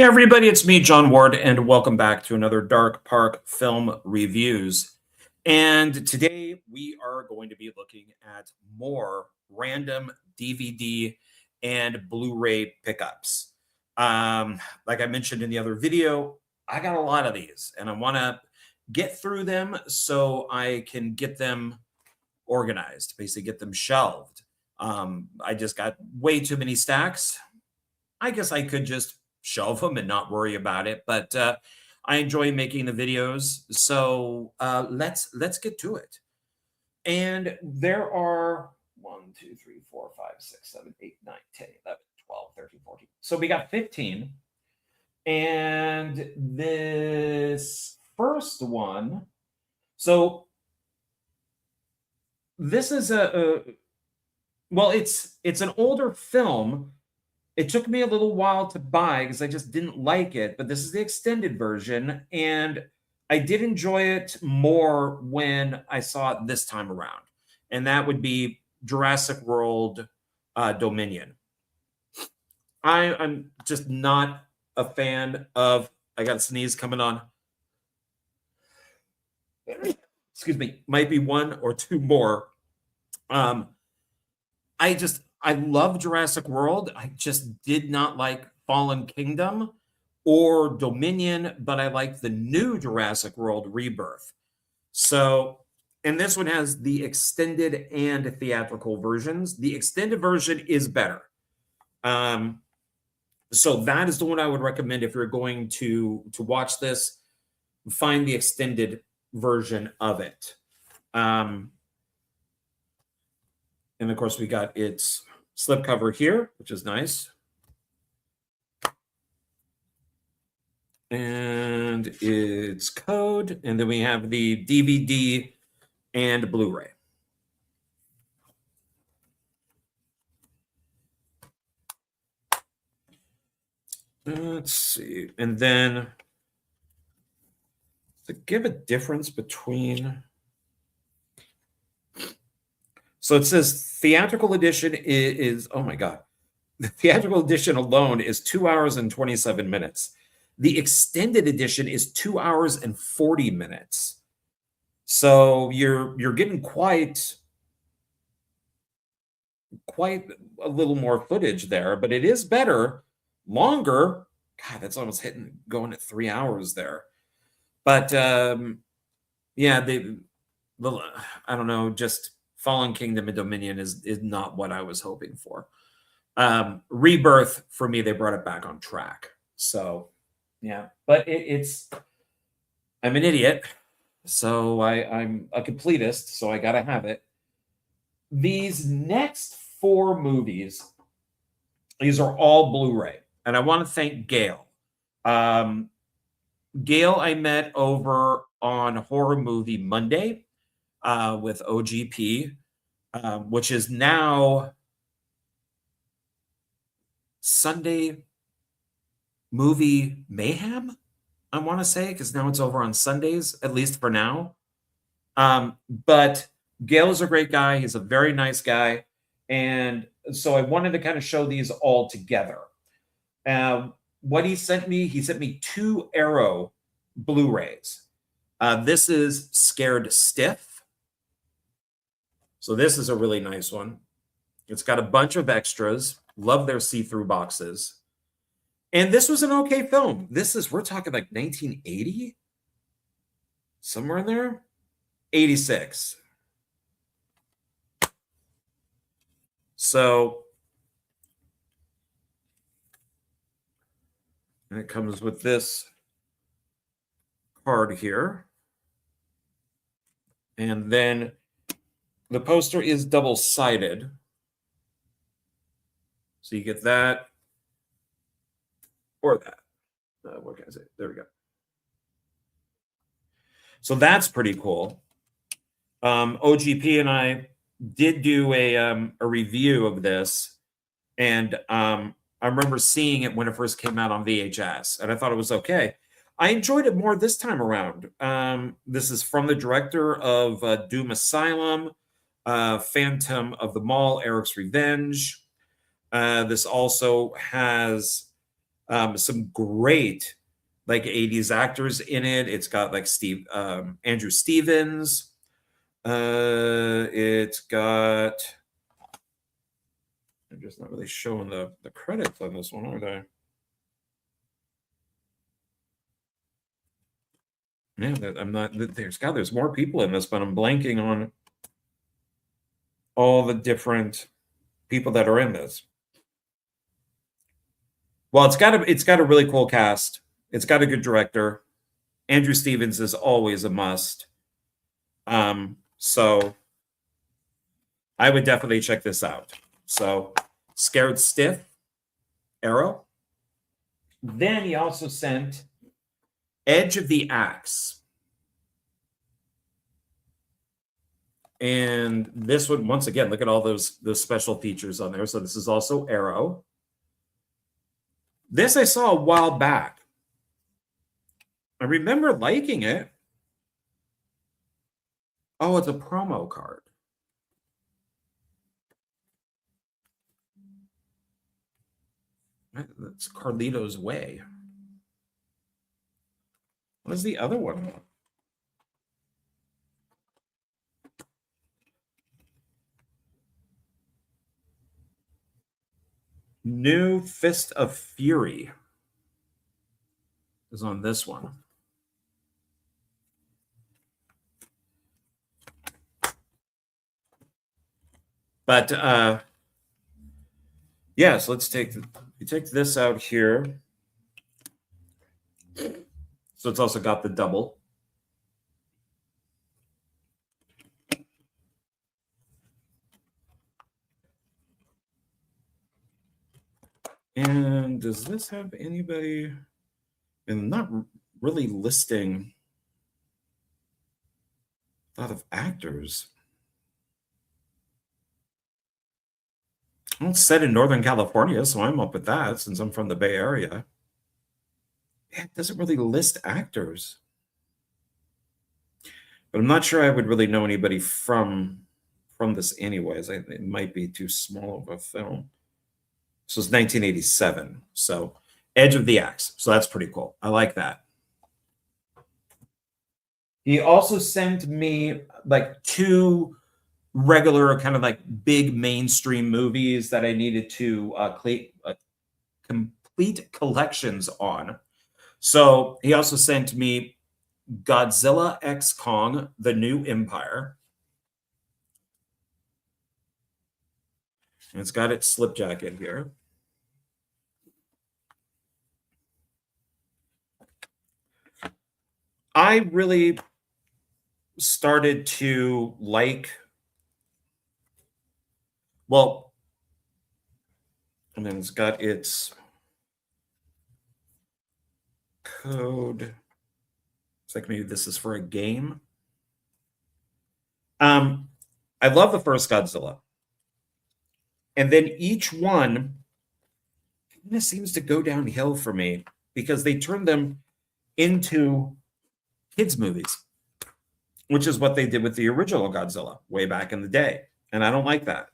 Hey everybody, it's me, John Ward, and welcome back to another Dark Park Film Reviews. And today we are going to be looking at more random DVD and Blu-ray pickups. Like I mentioned in the other video, I got a lot of these, and I want to get through them so I can get them organized, basically get them shelved. I just got way too many stacks. I guess I could just shelve them and not worry about it, but I enjoy making the videos, so let's get to it. And there are 1 2 3 4 5 6 7 8 9 10 11 12 13 14, so we got 15. And this first one, so this is well, it's an older film. It took me a little while to buy because I just didn't like it, but this is the extended version, and I did enjoy it more when I saw it this time around, and that would be Jurassic World Dominion. I'm just not a fan of, I got a sneeze coming on. Excuse me, might be one or two more. I love Jurassic World. I just did not like Fallen Kingdom or Dominion, but I like the new Jurassic World Rebirth. So, and this one has the extended and theatrical versions. The extended version is better. So that is the one I would recommend if you're going to watch this. Find the extended version of it. And of course, we got its slipcover here, which is nice. And its code. And then we have the DVD and Blu-ray. Let's see. And then to give a difference between... So it says theatrical edition is, oh my God. The theatrical edition alone is 2 hours and 27 minutes. The extended edition is 2 hours and 40 minutes. So you're getting quite a little more footage there, but it is better, longer. God, that's almost going at 3 hours there. But yeah, I don't know, just Fallen Kingdom and Dominion is not what I was hoping for. Rebirth, for me, they brought it back on track. So, yeah. But I'm an idiot. So I'm a completist, so I got to have it. These next 4 movies, these are all Blu-ray. And I want to thank Gail. Gail I met over on Horror Movie Monday. With OGP, which is now Sunday Movie Mayhem, I want to say, because now it's over on Sundays, at least for now. But Gail is a great guy. He's a very nice guy. And so I wanted to kind of show these all together. What he sent me 2 Arrow Blu-rays. This is Scared Stiff. So this is a really nice one. It's got a bunch of extras. Love their see-through boxes. And this was an okay film. We're talking like 1980? Somewhere in there? 86. So, and it comes with this card here. And then the poster is double-sided. So you get that or that. What can I say? There we go. So that's pretty cool. OGP and I did do a review of this, and I remember seeing it when it first came out on VHS, and I thought it was okay. I enjoyed it more this time around. This is from the director of Doom Asylum, Phantom of the Mall, Eric's Revenge. This also has Some great like 80s actors in it. It's got like Andrew Stevens. It's got, I'm just not really showing the credits on this one, are they? Yeah, I'm not. There's more people in this, but I'm blanking on all the different people that are in this. Well, it's got a really cool cast. It's got a good director. Andrew Stevens is always a must. So I would definitely check this out. So Scared Stiff, Arrow. Then he also sent Edge of the Axe. And this one, once again, look at all those special features on there. So this is also Arrow. This I saw a while back. I remember liking it. Oh, it's a promo card. That's Carlito's Way. What is the other one? New Fist of Fury is on this one. But yeah, so let's take this out here. So it's also got the double. And does this have anybody? And not really listing a lot of actors. Well, it's set in Northern California, so I'm up with that since I'm from the Bay Area. Yeah, it doesn't really list actors. But I'm not sure I would really know anybody from this anyways. It might be too small of a film. So it's 1987. So Edge of the Axe. So that's pretty cool. I like that. He also sent me like 2 regular kind of like big mainstream movies that I needed to complete collections on. So he also sent me Godzilla X Kong, The New Empire. And it's got its slip jacket here. I really started to like, well, and then it's got its code. It's like maybe this is for a game. I love the first Godzilla. And then each one kind of seems to go downhill for me because they turn them into kids' movies, which is what they did with the original Godzilla way back in the day. And I don't like that.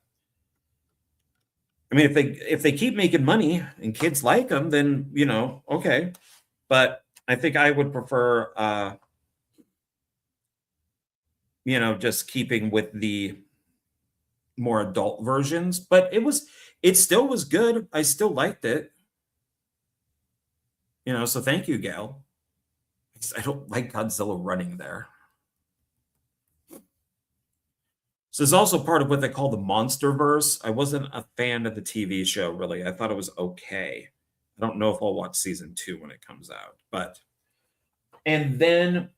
I mean, if they keep making money and kids like them, then, you know, okay. But I think I would prefer, you know, just keeping with the more adult versions. But it still was good. I still liked it. You know, so thank you, Gail. I don't like Godzilla running there. So it's also part of what they call the Monsterverse. I wasn't a fan of the TV show, really. I thought it was okay. I don't know if I'll watch season 2 when it comes out, but. And then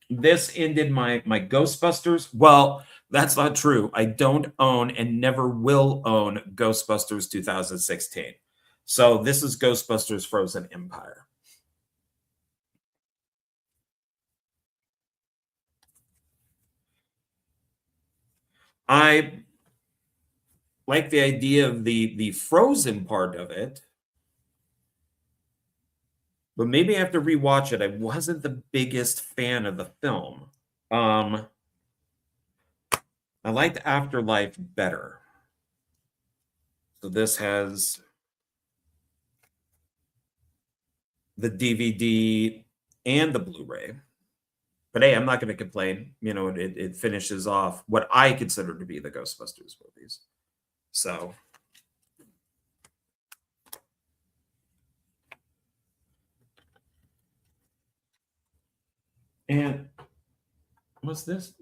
this ended my Ghostbusters. Well, that's not true. I don't own and never will own Ghostbusters 2016. So this is Ghostbusters Frozen Empire. I like the idea of the Frozen part of it, but maybe I have to rewatch it. I wasn't the biggest fan of the film. I liked Afterlife better. So this has the DVD and the Blu-ray. But hey, I'm not going to complain. You know, it finishes off what I consider to be the Ghostbusters movies. So, and what's this?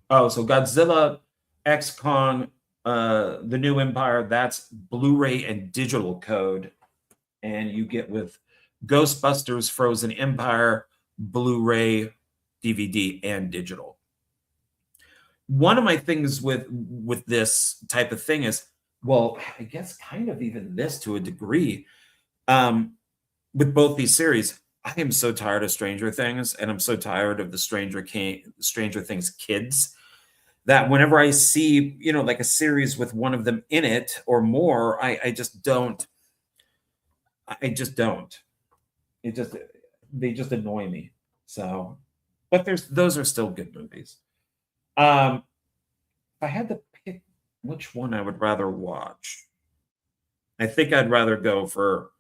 Oh, so Godzilla X Kong, the New Empire. That's Blu-ray and digital code, and you get with Ghostbusters Frozen Empire, Blu-ray, DVD, and digital. One of my things with this type of thing is, well, I guess kind of even this to a degree, with both these series, I am so tired of Stranger Things, and I'm so tired of the Stranger Things kids, that whenever I see, you know, like a series with one of them in it or more, I just don't. I just don't. It just They just annoy me. So, but those are still good movies. If I had to pick which one I would rather watch, I think I'd rather go for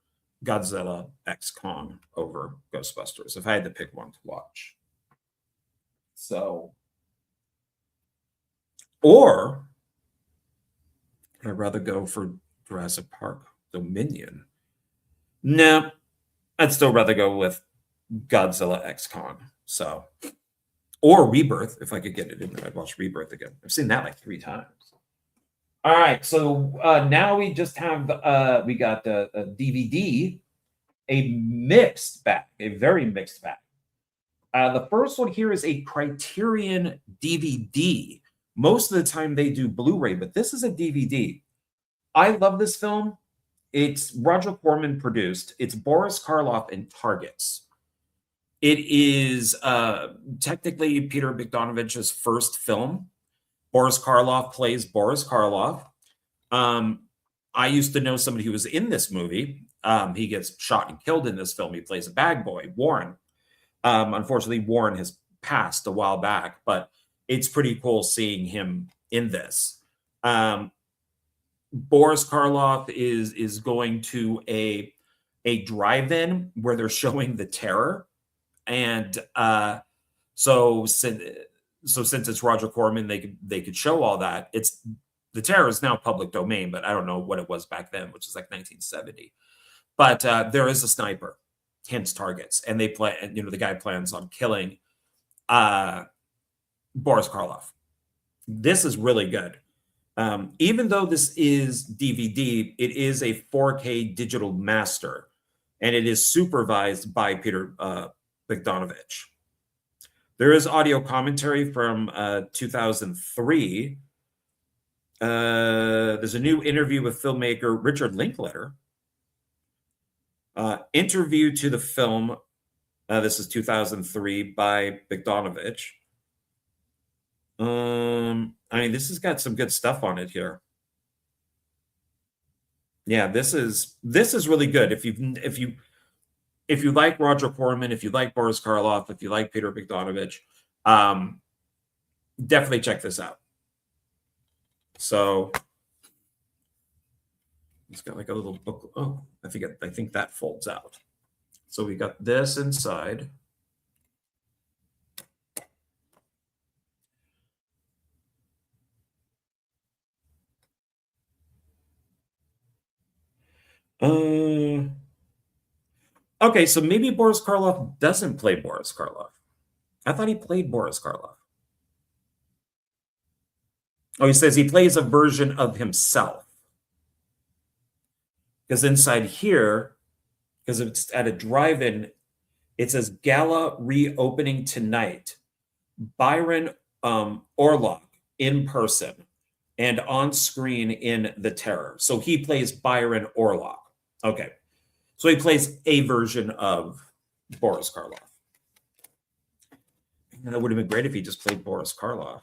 Godzilla X Kong over Ghostbusters if I had to pick one to watch. So, or I'd rather go for Jurassic Park Dominion. No, I'd still rather go with Godzilla X Kong. So, or Rebirth if I could get it in there. I'd watch Rebirth again. I've seen that like 3 times. All right, so now we just have we got a DVD, a mixed bag, a very mixed bag. The first one here is a Criterion DVD. Most of the time they do Blu-ray, but this is a DVD. I love this film. It's Roger Corman produced. It's Boris Karloff and Targets. It is technically Peter Bogdanovich's first film. Boris Karloff plays Boris Karloff. I used to know somebody who was in this movie. He gets shot and killed in this film. He plays a bag boy, Warren. Unfortunately, Warren has passed a while back, but it's pretty cool seeing him in this. Boris Karloff is going to a drive-in where they're showing The Terror, and so since it's Roger Corman, they could show all that. It's The Terror is now public domain, but I don't know what it was back then, which is like 1970. But there is a sniper, hence Targets, and they play. You know, the guy plans on killing Boris Karloff. This is really good. Even though this is DVD, it is a 4K digital master, and it is supervised by Peter Bogdanovich. There is audio commentary from 2003. There's a new interview with filmmaker Richard Linklater. Interview to the film. This is 2003 by Bogdanovich. I mean, this has got some good stuff on it here. Yeah, this is really good. If you like Roger Corman, if you like Boris Karloff, if you like Peter Bogdanovich, definitely check this out. So it's got like a little book. Oh, I think that folds out. So we got this inside. Okay, so maybe Boris Karloff doesn't play Boris Karloff. I thought he played Boris Karloff. Oh, he says he plays a version of himself. Because inside here, because it's at a drive-in, it says gala reopening tonight. Byron Orlock in person and on screen in The Terror. So he plays Byron Orlock. Okay. So he plays a version of Boris Karloff. And it would have been great if he just played Boris Karloff.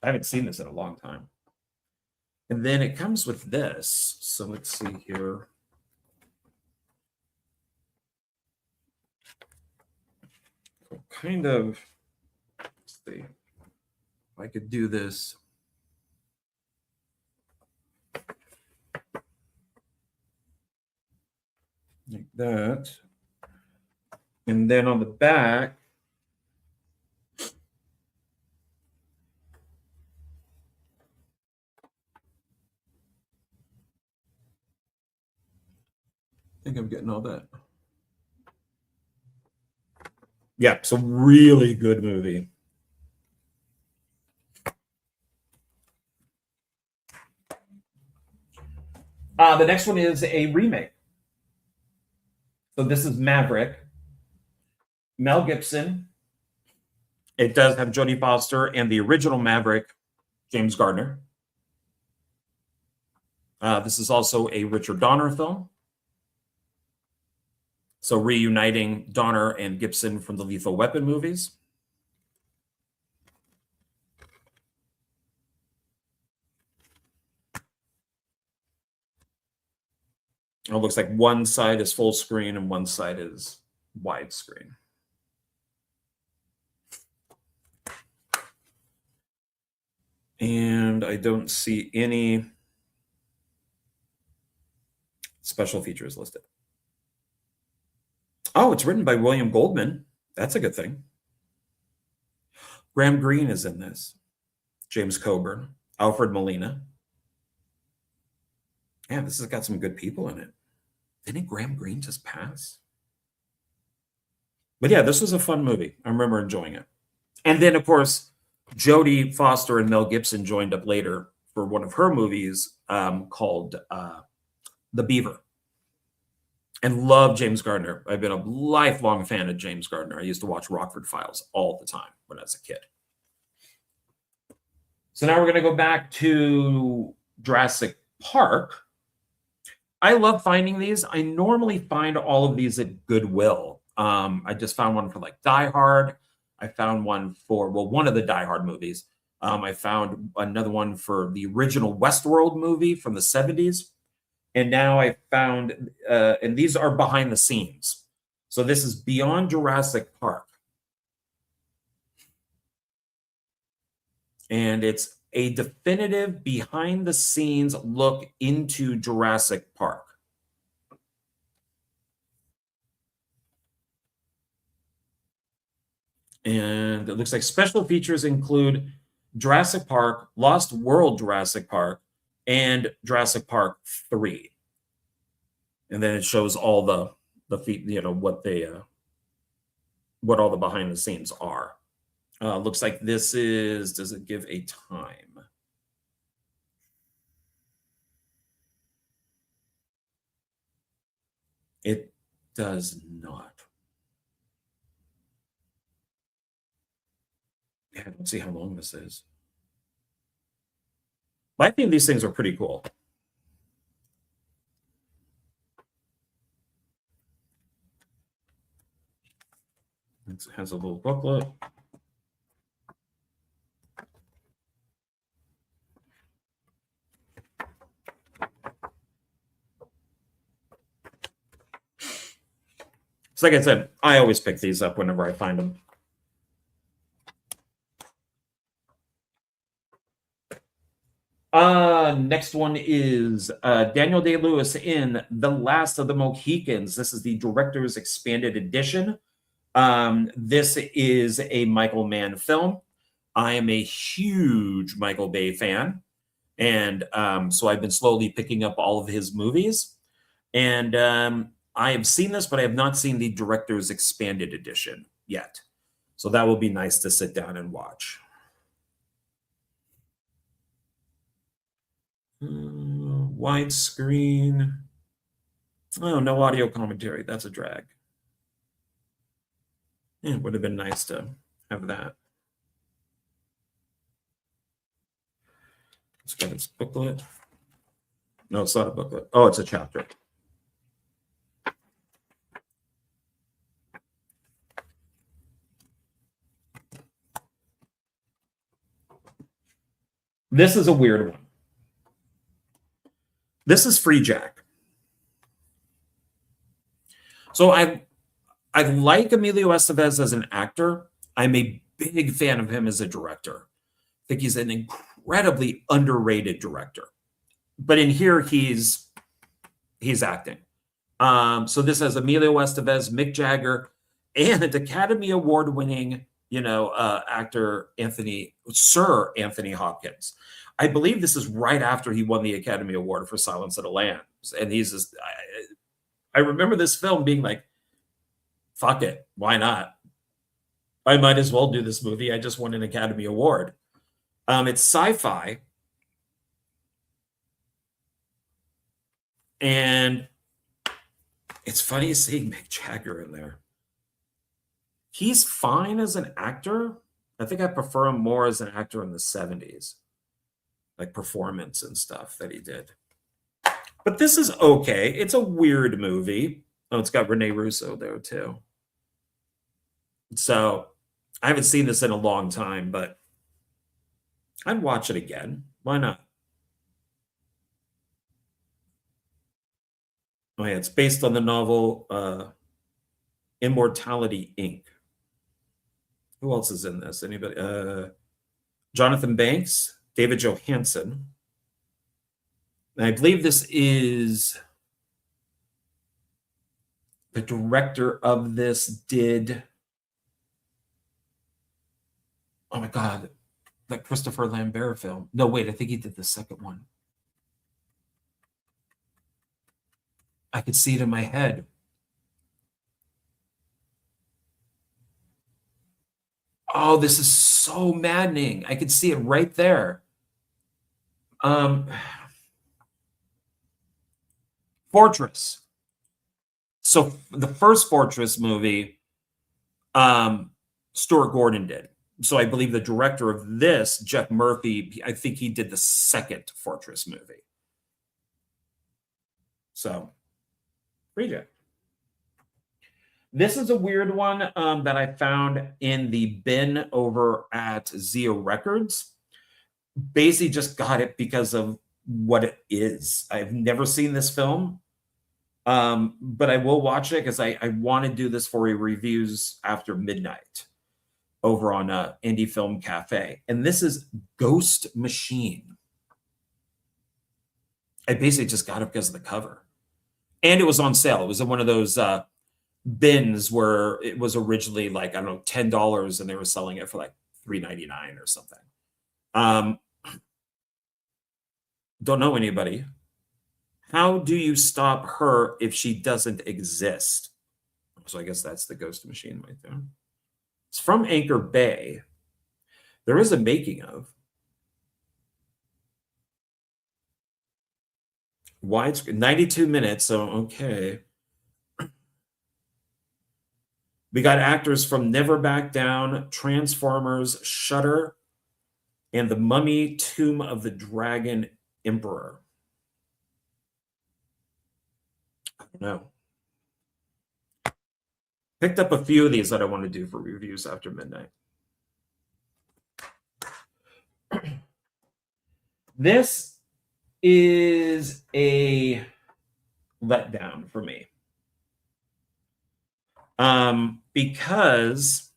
I haven't seen this in a long time. And then it comes with this. So let's see here. Kind of, let's see if I could do this. like that. And then on the back, I think I'm getting all that. Yeah, so really good movie. The next one is a remake. So this is Maverick. Mel Gibson. It does have Jodie Foster and the original Maverick, James Gardner. This is also a Richard Donner film. So reuniting Donner and Gibson from the Lethal Weapon movies. It looks like one side is full screen and one side is widescreen. And I don't see any special features listed. Oh, it's written by William Goldman. That's a good thing. Graham Greene is in this. James Coburn, Alfred Molina. Yeah, this has got some good people in it. Didn't Graham Greene just pass? But yeah, this was a fun movie. I remember enjoying it. And then, of course, Jodie Foster and Mel Gibson joined up later for one of her movies called The Beaver. And love James Gardner. I've been a lifelong fan of James Gardner. I used to watch Rockford Files all the time when I was a kid. So now we're going to go back to Jurassic Park. I love finding these. I normally find all of these at Goodwill. I just found one for like Die Hard. I found one for, well, one of the Die Hard movies. I found another one for the original Westworld movie from the 70s. And now I found, and these are behind the scenes. So this is Beyond Jurassic Park. And it's a definitive behind the scenes look into Jurassic Park. And it looks like special features include Jurassic Park, Lost World Jurassic Park, and Jurassic Park 3. And then it shows all the you know, what they what all the behind the scenes are. Looks like this is, does it give a time? It does not. Yeah, I don't see how long this is. But I think these things are pretty cool. It has a little booklet. So like I said, I always pick these up whenever I find them. Next one is Daniel Day-Lewis in The Last of the Mohicans. This is the director's expanded edition. This is a Michael Mann film. I am a huge Michael Bay fan. And so I've been slowly picking up all of his movies. And I have seen this, but I have not seen the director's expanded edition yet. So that will be nice to sit down and watch. Widescreen. Oh, no audio commentary. That's a drag. Yeah, it would have been nice to have that. Let's get its booklet. No, it's not a booklet. Oh, it's a chapter. This is a weird one. This is Free Jack. So I like Emilio Estevez as an actor. I'm a big fan of him as a director. I think he's an incredibly underrated director. But in here, he's acting. So this has Emilio Estevez, Mick Jagger, and Academy Award winning, actor Sir Anthony Hopkins. I believe this is right after he won the Academy Award for Silence of the Lambs. And he's just, I remember this film being like, fuck it, why not? I might as well do this movie. I just won an Academy Award. It's sci-fi. And it's funny seeing Mick Jagger in there. He's fine as an actor. I think I prefer him more as an actor in the 70s, like performance and stuff that he did. But this is okay. It's a weird movie. Oh, it's got Rene Russo there too. So I haven't seen this in a long time, but I'd watch it again. Why not? Oh yeah, it's based on the novel Immortality, Inc. Who else is in this? Anybody? Jonathan Banks, David Johansen. And I believe this is the director of this did, oh my God, that Christopher Lambert film. No, wait, I think he did the second one. I could see it in my head. Oh, this is so maddening. I could see it right there. Fortress. So the first Fortress movie, Stuart Gordon did. So I believe the director of this, Jeff Murphy, I think he did the second Fortress movie. So, reject. This is a weird one that I found in the bin over at Zia Records. Basically just got it because of what it is. I've never seen this film, but I will watch it because I want to do this for a reviews after midnight over on Indie Film Cafe. And this is Ghost Machine. I basically just got it because of the cover. And it was on sale. It was in one of those bins where it was originally like, I don't know, $10 and they were selling it for like $3.99 or something. Don't know anybody. How do you stop her if she doesn't exist? So I guess that's the Ghost Machine right there. It's from Anchor Bay. There is a making of. Widescreen, 92 minutes, so okay. We got actors from Never Back Down, Transformers, Shudder, and The Mummy, Tomb of the Dragon Emperor. I don't know. Picked up a few of these that I want to do for reviews after midnight. This is a letdown for me. Because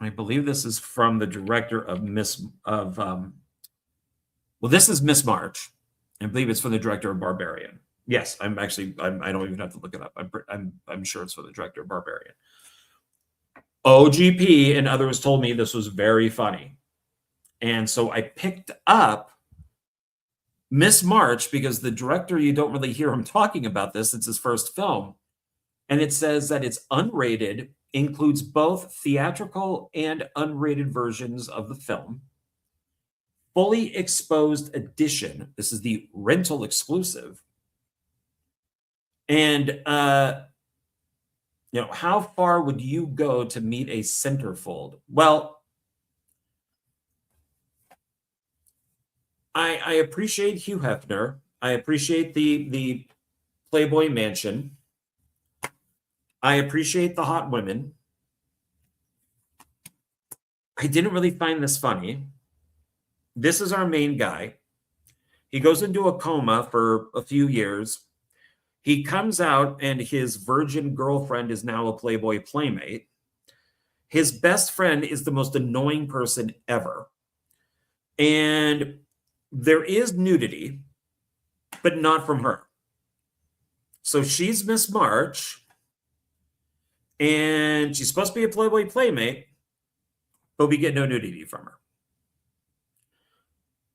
I believe this is from the director of this is Miss March. I believe it's from the director of Barbarian. Yes, I don't even have to look it up. I'm sure it's for the director of Barbarian. OGP and others told me this was very funny. And so I picked up Miss March because the director, you don't really hear him talking about this. It's his first film. And it says that it's unrated, includes both theatrical and unrated versions of the film. Fully exposed edition. This is the rental exclusive. And, how far would you go to meet a centerfold? Well, I appreciate Hugh Hefner. I appreciate the Playboy Mansion. I appreciate the hot women. I didn't really find this funny. This is our main guy. He goes into a coma for a few years. He comes out and his virgin girlfriend is now a Playboy playmate. His best friend is the most annoying person ever. And there is nudity. but not from her. So she's Miss March, and she's supposed to be a Playboy playmate, but we get no nudity from her.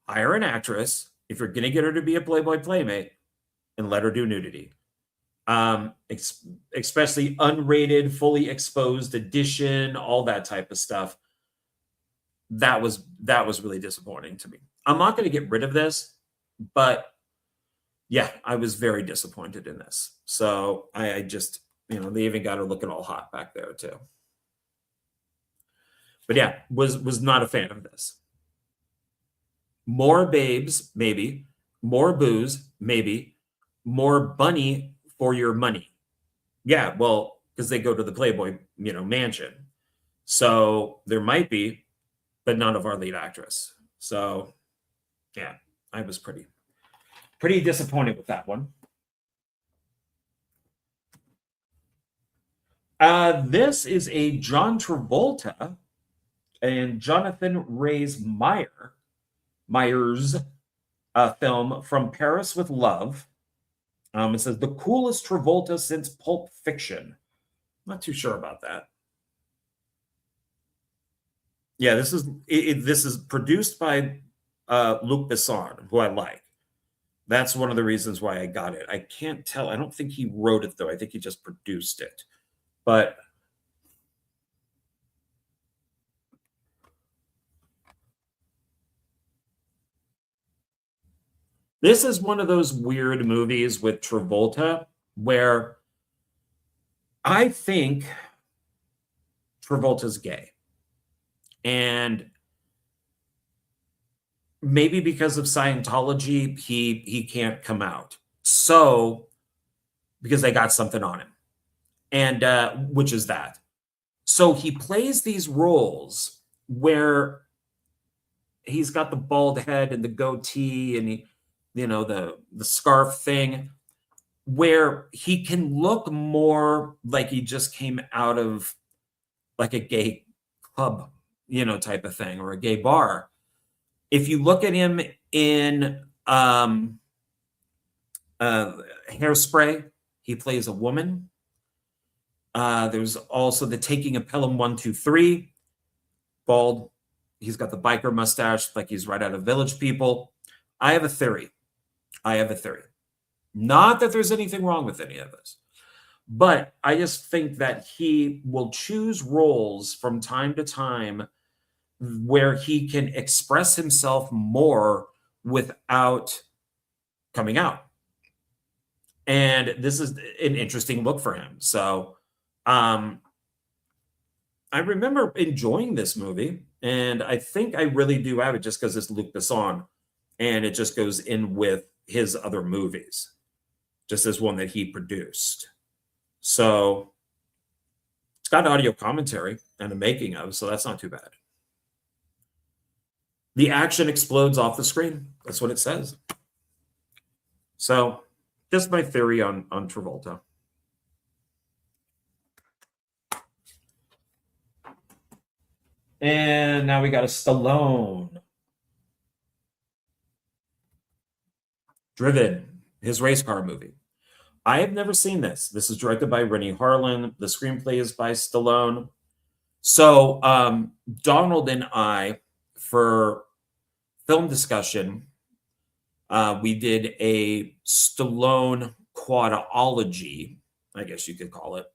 Hire an actress if you're going to get her to be a Playboy playmate, and let her do nudity. Especially unrated, fully exposed edition, all that type of stuff. That was really disappointing to me. I'm not going to get rid of this, but yeah, I was very disappointed in this. So I just, they even got her looking all hot back there too. But yeah, was not a fan of this. More babes, maybe. More booze, maybe. More bunny for your money. Yeah, well, because they go to the Playboy, mansion. So there might be, but none of our lead actress. So yeah, I was pretty disappointed with that one. This is a John Travolta and Jonathan Rhys Meyers film from Paris with Love. It says the coolest Travolta since Pulp Fiction. Not too sure about that. Yeah, this is produced by Luc Besson, who I like. That's one of the reasons why I got it. I can't tell. I don't think he wrote it, though. I think he just produced it. But this is one of those weird movies with Travolta where I think Travolta's gay. And maybe because of Scientology, he can't come out. So, because they got something on him. And which is that. So he plays these roles where he's got the bald head and the goatee and the scarf thing, where he can look more like he just came out of like a gay club, type of thing, or a gay bar. If you look at him in Hairspray, he plays a woman. There's also The Taking of Pelham 1, 2, 3, bald. He's got the biker mustache, like he's right out of Village People. I have a theory. Not that there's anything wrong with any of this, but I just think that he will choose roles from time to time where he can express himself more without coming out. And this is an interesting look for him. So I remember enjoying this movie, and I think I really do have it just because it's Luc Besson, and it just goes in with his other movies, just as one that he produced. So it's got audio commentary and a making of, so that's not too bad. The action explodes off the screen. That's what it says. So just my theory on Travolta. And now we got a Stallone. Driven, his race car movie. I have never seen this. This is directed by Rennie Harlin. The screenplay is by Stallone. So Donald and I, for film discussion, we did a Stallone quadology, I guess you could call it,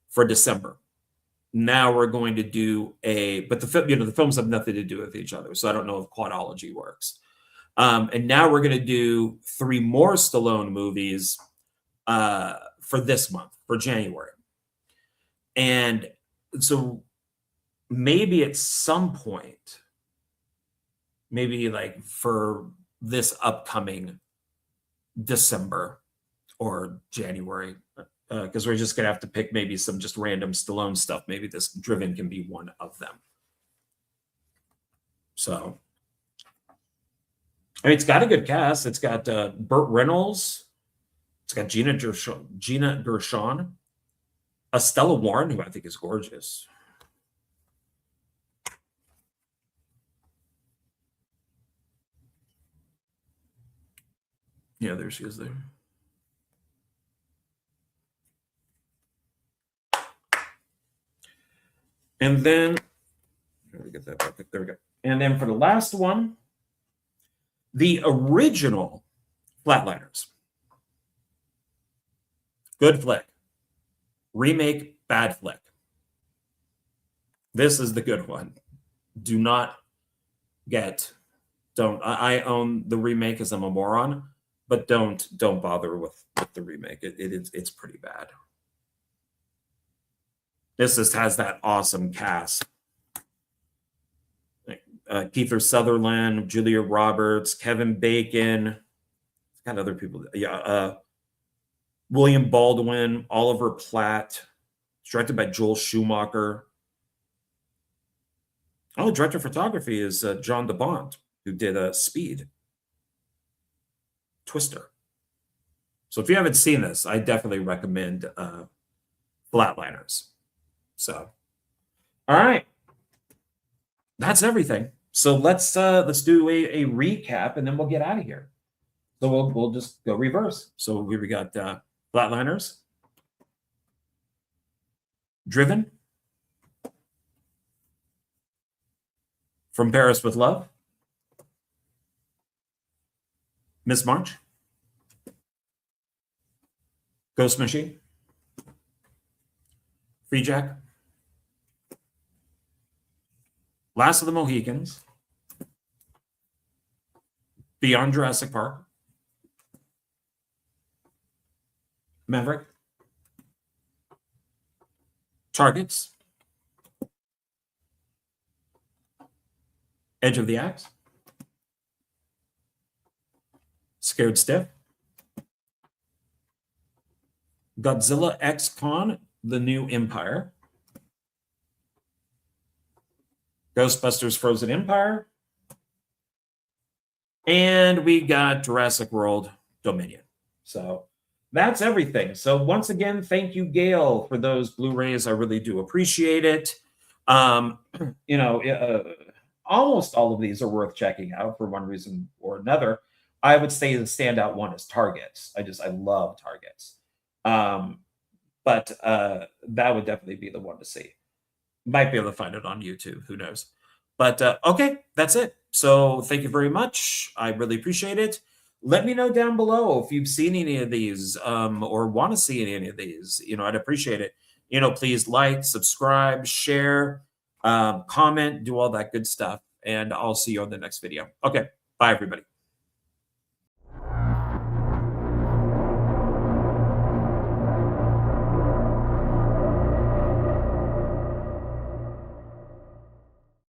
for December. Now we're going to do but the films have nothing to do with each other, so I don't know if quadology works. And now we're going to do 3 more Stallone movies for this month, for January. And so maybe at some point, maybe like for this upcoming December or January, because we're just going to have to pick maybe some just random Stallone stuff. Maybe this Driven can be one of them. So, I mean, it's got a good cast. It's got Burt Reynolds. It's got Gina Gershon, Stella Warren, who I think is gorgeous. Yeah, there she is there. And then, let me get that back. There we go. And then for the last one, the original Flatliners. Good flick. Remake, bad flick. This is the good one. Do not get, don't, I own the remake as I'm a moron, but don't bother with the remake. It's pretty bad. This just has that awesome cast. Kiefer Sutherland, Julia Roberts, Kevin Bacon. It's got other people. Yeah, William Baldwin, Oliver Platt. It's directed by Joel Schumacher. Oh, the director of photography is John DeBont, who did Speed, Twister. So if you haven't seen this, I definitely recommend Flatliners. So, all right, that's everything. So let's do a recap, and then we'll get out of here. So we'll just go reverse. So here we got Flatliners, Driven, From Paris with Love, Miss March, Ghost Machine, Free Jack, Last of the Mohicans, Beyond Jurassic Park, Maverick, Targets, Edge of the Axe, Scared Stiff, Godzilla X Kong, The New Empire, Ghostbusters Frozen Empire, and we got Jurassic World Dominion. So that's everything. So once again, thank you, Gail, for those Blu-rays. I really do appreciate it. You know, almost all of these are worth checking out for one reason or another. I would say the standout one is Targets. I love Targets. But that would definitely be the one to see. Might be able to find it on YouTube. Who knows? But okay, that's it. So thank you very much. I really appreciate it. Let me know down below if you've seen any of these or want to see any of these. You know, I'd appreciate it. You know, please like, subscribe, share, comment, do all that good stuff. And I'll see you on the next video. Okay, bye, everybody.